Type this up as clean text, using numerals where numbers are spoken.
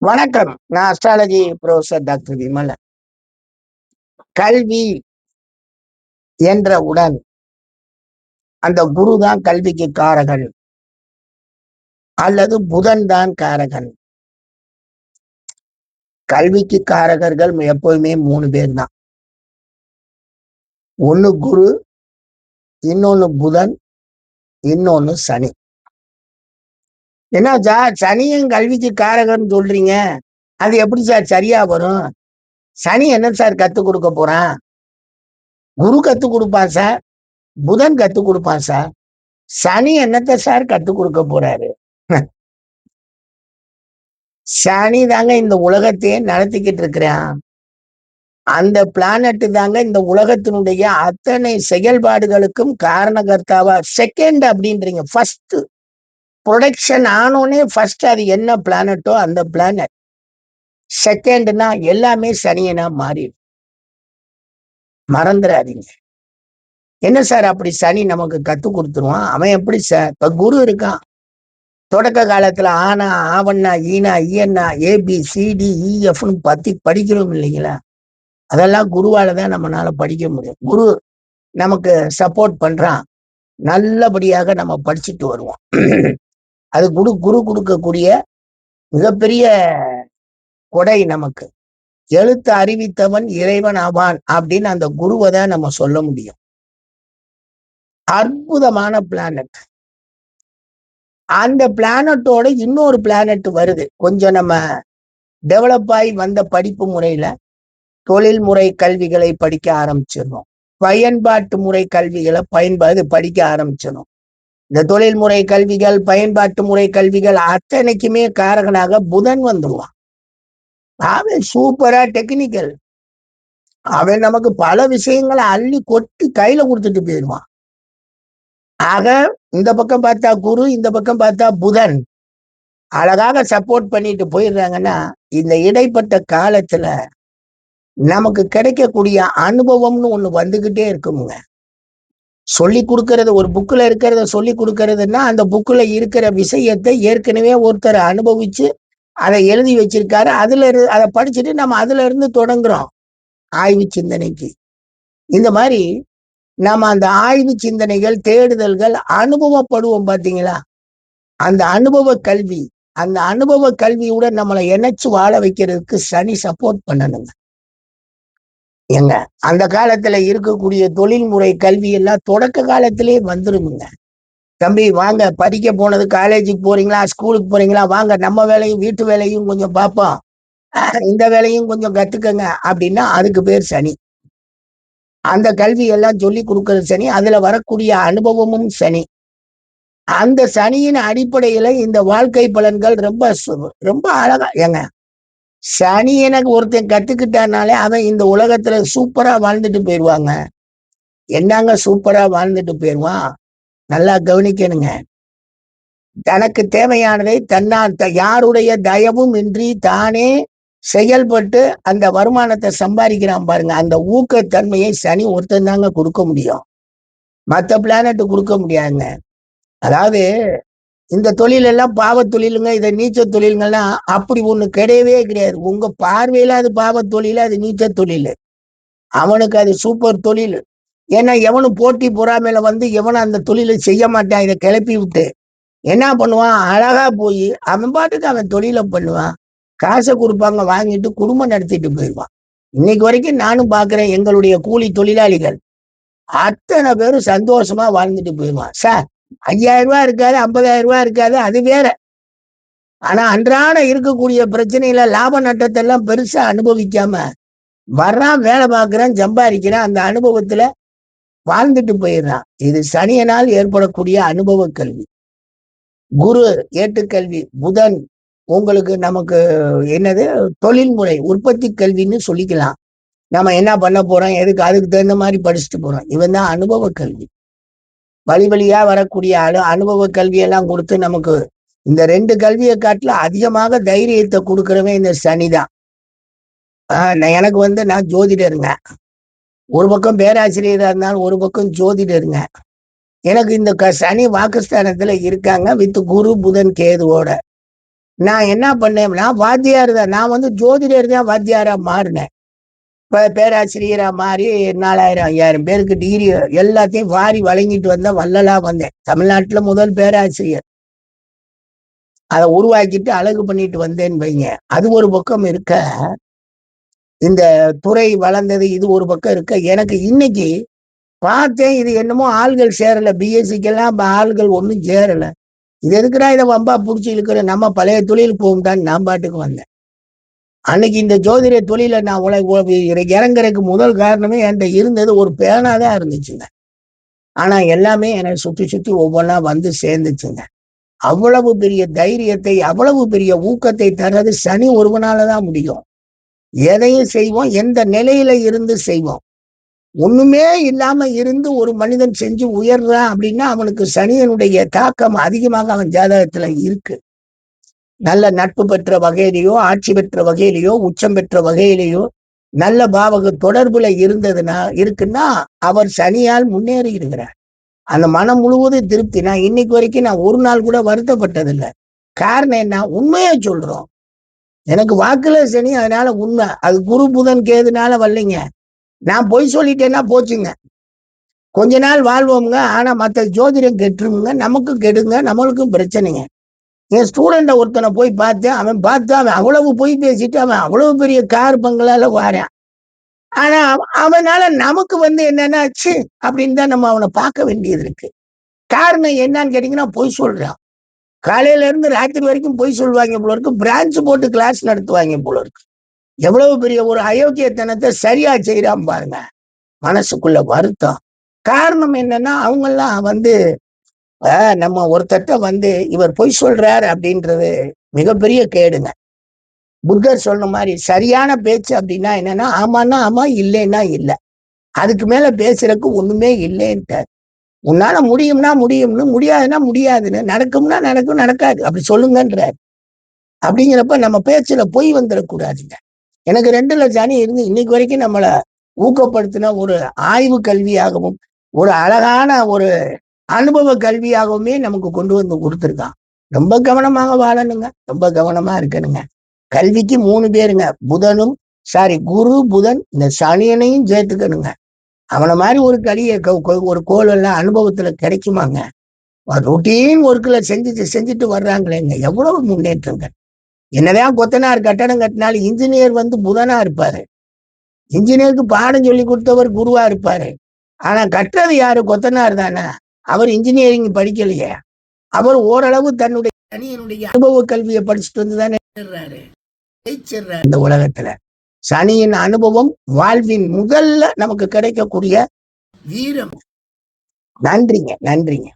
வணக்கம். நான் astrology professor doctor Vimalan. கல்வி என்றவுடன் அந்த குரு தான் கல்விக்கு காரகன் அல்லது புதன் தான் காரகன். கல்விக்கு காரகர்கள் எப்போதுமே 3 பேர் தான். ஒண்ணு குரு, இன்னொன்னு புதன், இன்னொன்னு சனி. என்ன சார் சனியும் கல்விக்கு காரகன் சொல்றீங்க? அது எப்படி சார் சரியா வரும்? சனி என்ன சார் கத்துக் கொடுக்க போறான்? குரு கத்துக் கொடுப்பான் சார், புதன் கத்துக் கொடுப்பான் சார். சனி என்னத்த சார் கத்துக் கொடுக்க போறாரு? சனி தாங்க இந்த உலகத்தையே நடத்திக்கிட்டு இருக்கிறான். அந்த பிளானட் தாங்க இந்த உலகத்தினுடைய அத்தனை செயல்பாடுகளுக்கும் காரணகர்த்தாவா. செகண்ட் அப்படின்றீங்க, ஃபர்ஸ்ட் ப்ரொடக்ஷன் ஆனோனே ஃபர்ஸ்ட் அது என்ன பிளானட்டோ அந்த பிளானட். செகண்ட்னா எல்லாமே சனியனா மாறிடும். மறந்துடாதீங்க. என்ன சார் அப்படி சனி நமக்கு கத்து கொடுத்துருவான்? அவன் எப்படி சார்? இப்ப குரு இருக்கான். தொடக்க காலத்துல ஆனா ஆவண்ணா ஈனா ஈயண்ணா ABCDEFன்னு பத்தி படிக்கிறோம் இல்லைங்களா? அதெல்லாம் குருவால தான் நம்மளால படிக்க முடியும். குரு நமக்கு சப்போர்ட் பண்றான், நல்லபடியாக நம்ம படிச்சுட்டு வருவோம். அது குரு குரு கொடுக்கக்கூடிய மிகப்பெரிய கொடை நமக்கு. எழுத்து அறிவித்தவன் இறைவன் ஆவான் அப்படின்னு அந்த குருவை தான் நம்ம சொல்ல முடியும். அற்புதமான பிளானட். அந்த பிளானட்டோட இன்னொரு பிளானட் வருது. கொஞ்சம் நம்ம டெவலப் ஆகி வந்த படிப்பு முறையில தொழில்முறை கல்விகளை படிக்க ஆரம்பிச்சிடணும். பயன்பாட்டு முறை கல்விகளை படிக்க ஆரம்பிச்சிடணும். இந்த தொழில்முறை கல்விகள், பயன்பாட்டு முறை கல்விகள் அத்தனைக்குமே காரகனாக புதன் வந்துடுவான். அவன் சூப்பரா டெக்னிக்கல். அவன் நமக்கு பல விஷயங்களை அள்ளி கொட்டி கையில கொடுத்துட்டு போயிடுவான். ஆக இந்த பக்கம் பார்த்தா குரு, இந்த பக்கம் பார்த்தா புதன் அழகாக சப்போர்ட் பண்ணிட்டு போயிடுறாங்கன்னா, இந்த இடைப்பட்ட காலத்துல நமக்கு கிடைக்கக்கூடிய அனுபவம்னு ஒண்ணு வந்துகிட்டே இருக்குமுங்க. சொல்லி கொடுக்கறது, ஒரு புக்ல இருக்கிறத சொல்லி கொடுக்கறதுன்னா அந்த புக்ல இருக்கிற விஷயத்தை ஏற்கனவே ஒருத்தர் அனுபவிச்சு அதை எழுதி வச்சிருக்காரு. அதை படிச்சுட்டு நம்ம அதுல இருந்து தொடங்குறோம் ஆய்வு சிந்தனைக்கு. இந்த மாதிரி நம்ம அந்த ஆய்வு சிந்தனைகள், தேடுதல்கள் அனுபவப்படுவோம் பாத்தீங்களா? அந்த அனுபவ கல்வி, அந்த அனுபவ கல்வியுடன் நம்மளை இணைச்சு வாழ வைக்கிறதுக்கு சனி சப்போர்ட் பண்ணணுங்க. எங்க அந்த காலத்துல இருக்கக்கூடிய தொழில்முறை கல்வி எல்லாம் தொடக்க காலத்திலே வந்துருமுங்க. தம்பி வாங்க, படிக்க போனது காலேஜுக்கு போறீங்களா, ஸ்கூலுக்கு போறீங்களா, வாங்க நம்ம வேலையும் வீட்டு வேலையும் கொஞ்சம் பார்ப்போம், இந்த வேலையும் கொஞ்சம் கத்துக்கங்க அப்படின்னா அதுக்கு பேர் சனி. அந்த கல்வி எல்லாம் சொல்லி கொடுக்கறது சனி. அதுல வரக்கூடிய அனுபவமும் சனி. அந்த சனியின் அடிப்படையில இந்த வாழ்க்கை பலன்கள் ரொம்ப ரொம்ப அழகா. ஏங்க சனி எனக்கு ஒருத்தன் கத்துக்கிட்டானாலே அவன் இந்த உலகத்துல சூப்பரா வாழ்ந்துட்டு போயிடுவாங்க. என்னங்க சூப்பரா வாழ்ந்துட்டு போயிடுவான்? நல்லா கவனிக்கணுங்க. தனக்கு தேவையானதை யாருடைய தயவும் இன்றி தானே செயல்பட்டு அந்த வருமானத்தை சம்பாதிக்கிறான் பாருங்க. அந்த ஊக்கத்தன்மையை சனி ஒருத்தன் தாங்க கொடுக்க முடியும். மற்ற பிளானட் கொடுக்க முடியாதுங்க. அதாவது இந்த தொழில் எல்லாம் பாவ தொழிலுங்க, இதை நீச்ச தொழில்கள்லாம் அப்படி ஒண்ணு கிடையவே கிடையாது. உங்க பார்வையில அது பாவ தொழில், அது நீச்ச தொழில். அவனுக்கு அது சூப்பர் தொழில். ஏன்னா எவனும் போட்டி பொறாமையில வந்து எவனும் அந்த தொழிலை செய்ய மாட்டான். இதை கிளப்பி விட்டு என்ன பண்ணுவான்? அழகா போய் அவன் பாட்டுக்கு அவன் தொழிலை பண்ணுவான். காசை கொடுப்பாங்க, வாங்கிட்டு குடும்பம் நடத்திட்டு போயிடுவான். இன்னைக்கு வரைக்கும் நானும் பாக்குறேன். எங்களுடைய கூலி தொழிலாளிகள் அத்தனை பேரும் சந்தோஷமா வாழ்ந்துட்டு போயிடுவான். சார் 5000 ரூபாய் இருக்காது, 50,000 ரூபாய் இருக்காது, அது வேற. ஆனா அன்றாட இருக்கக்கூடிய பிரச்சனையில லாப நட்டத்தை எல்லாம் பெருசா அனுபவிக்காம வர்றான், வேலை பார்க்கிறான், சம்பாதிக்கிறான், அந்த அனுபவத்துல வாழ்ந்துட்டு போயிடுறான். இது சனியனால் ஏற்படக்கூடிய அனுபவ கல்வி. குரு ஏட்டுக்கல்வி, புதன் உங்களுக்கு நமக்கு என்னது தொழில்முறை உற்பத்தி கல்வின்னு சொல்லிக்கலாம். நம்ம என்ன பண்ண போறோம், எதுக்கு, அதுக்கு தகுந்த மாதிரி படிச்சுட்டு போறோம். இவன் தான் அனுபவ கல்வி. வழி வழியா வரக்கூடிய அனுபவ கல்வியெல்லாம் கொடுத்து நமக்கு இந்த 2 கல்வியை காட்டில அதிகமாக தைரியத்தை கொடுக்கறவன் இந்த சனிதான். எனக்கு நான் ஜோதிடருங்க. ஒரு பக்கம் பேராசிரியரா இருந்தாலும் ஒரு பக்கம் ஜோதிடருங்க. எனக்கு இந்த சனி வாக்குஸ்தானத்துல இருக்காங்க வித் குரு புதன் கேதுவோட. நான் என்ன பண்ணேன்னா, வாத்தியார் தான். நான் வந்து ஜோதிடர் தான் வாத்தியாரா மாறினேன். பேராசிரியரா மாறி 4000, 5000 பேருக்கு டிகிரி எல்லாத்தையும் வாரி வழங்கிட்டு வந்தேன். வள்ளலா வந்தேன். தமிழ்நாட்டுல முதல் பேராசிரியர். அதை உருவாக்கிட்டு அழகு பண்ணிட்டு வந்தேன்னு வைங்க. அது ஒரு பக்கம் இருக்க, இந்த துறை வளர்ந்தது இது ஒரு பக்கம் இருக்க, எனக்கு இன்னைக்கு பார்த்தேன் இது என்னமோ ஆள்கள் சேரல. பிஎஸ்சிக்கெல்லாம் ஆள்கள் ஒன்றும் சேரல. இது எதுக்குடா இதை வம்பா பிடிச்சி இழுக்கிற, நம்ம பழைய தொழில் போகும்டான்னு நான் பாட்டுக்கு வந்தேன். அன்னைக்கு இந்த ஜோதிட தொழில நான் இறங்குறதுக்கு முதல் காரணமே என்கிட்ட இருந்தது ஒரு பேனாதான் இருந்துச்சுங்க. ஆனா எல்லாமே எனக்கு சுத்தி சுத்தி ஒவ்வொன்றா வந்து சேர்ந்துச்சுங்க. அவ்வளவு பெரிய தைரியத்தை, அவ்வளவு பெரிய ஊக்கத்தை தர்றது சனி ஒருவனாலதான் முடியும். எதையும் செய்வோம், எந்த நிலையில இருந்து செய்வோம். ஒண்ணுமே இல்லாம இருந்து ஒரு மனிதன் செஞ்சு உயர்றான் அப்படின்னா அவனுக்கு சனியனுடைய தாக்கம் அதிகமாக அவன் ஜாதகத்துல இருக்கு. நல்ல நட்பு பெற்ற வகையிலையோ, ஆட்சி பெற்ற வகையிலையோ, உச்சம் பெற்ற வகையிலையோ, நல்ல பாவக தொடர்புல இருக்குன்னா அவர் சனியால் முன்னேறி இருக்கிறார். அந்த மனம் முழுவதும் திருப்தி. நான் இன்னைக்கு வரைக்கும் நான் ஒரு நாள் கூட வருத்தப்பட்டதில்லை. காரணம் என்ன? உண்மையா சொல்றோம். எனக்கு வாக்குல சனி, அதனால உண்மை. அது குரு புதன் கேதுனால வரலைங்க. நான் பொய் சொல்லிட்டேன்னா போச்சுங்க. கொஞ்ச நாள் வாழ்வோமுங்க. ஆனா மத்த ஜோதிடம் கெட்டுருமுங்க, நமக்கும் கெடுங்க, நம்மளுக்கும் பிரச்சனைங்க. என் ஸ்டூடெண்ட ஒருத்தனை போய் பார்த்தேன். அவன் பார்த்தா அவன் அவ்வளவு பொய் பேசிட்டு அவன் அவ்வளவு பெரிய கார் பங்களால வாரான். ஆனா அவனால நமக்கு வந்து என்னன்னா ச்சு அப்படின்னு தான் நம்ம அவனை பார்க்க வேண்டியது இருக்கு. காரணம் என்னன்னு கேட்டீங்கன்னா, பொய் சொல்றான். காலையில இருந்து ராத்திரி வரைக்கும் பொய் சொல்லுவாங்க போல இருக்கு. பிரான்ச் போட்டு கிளாஸ் நடத்துவாங்க போல இருக்கு. எவ்வளவு பெரிய ஒரு அயோக்கியத்தனத்தை சரியா செய்யறான் பாருங்க. மனசுக்குள்ள வருத்தம். காரணம் என்னன்னா, அவங்கெல்லாம் வந்து நம்ம ஒருத்தட்ட வந்து இவர் பொய் சொல்றார் அப்படின்றது மிகப்பெரிய கேடுங்க. புத்தர் சொன்ன மாதிரி சரியான பேச்சு அப்படின்னா என்னன்னா, ஆமான்னா ஆமா, இல்லைன்னா இல்லை. அதுக்கு மேல பேசுறதுக்கு ஒண்ணுமே இல்லைன்ட்டார். உன்னால முடியும்னா முடியும்னு, முடியாதுன்னா முடியாதுன்னு, நடக்கும்னா நடக்கும், நடக்காது அப்படி சொல்லுங்கன்றார். அப்படிங்கிறப்ப நம்ம பேச்சுல பொய் வந்துடக்கூடாதுங்க. எனக்கு 2 சனி இருந்து இன்னைக்கு வரைக்கும் நம்மள ஊக்கப்படுத்தின ஒரு ஆய்வு கல்வியாகவும், ஒரு அழகான ஒரு அனுபவ கல்வியாகவுமே நமக்கு கொண்டு வந்து கொடுத்துருக்கான். ரொம்ப கவனமாக வாழணுங்க. ரொம்ப கவனமா இருக்கணுங்க. கல்விக்கு 3 பேருங்க. குரு புதன் இந்த சனியனையும் சேர்த்துக்கணுங்க. அவனை மாதிரி ஒரு ஒரு கோல் எல்லாம் அனுபவத்துல கிடைக்குமாங்க? ரொட்டீன் ஒர்க்ல செஞ்சுட்டு வர்றாங்களேங்க. எவ்வளவு முன்னேற்றங்க. என்னதான் கொத்தனார் கட்டடம் கட்டினாலும் இன்ஜினியர் வந்து புதனா இருப்பாரு. இன்ஜினியருக்கு பாடம் சொல்லி கொடுத்தவர் குருவா இருப்பாரு. ஆனா கட்டுறது யாரு? கொத்தனார் தானே. அவர் இன்ஜினியரிங் படிக்கலையே. அவர் ஓரளவு தன்னுடைய சனியனுடைய அனுபவ கல்வியை படிச்சுட்டு வந்துதானே இந்த உலகத்துல. சனியின் அனுபவம் வாழ்வின் முதல்ல நமக்கு கிடைக்கக்கூடிய வீரம். நன்றிங்க, நன்றிங்க.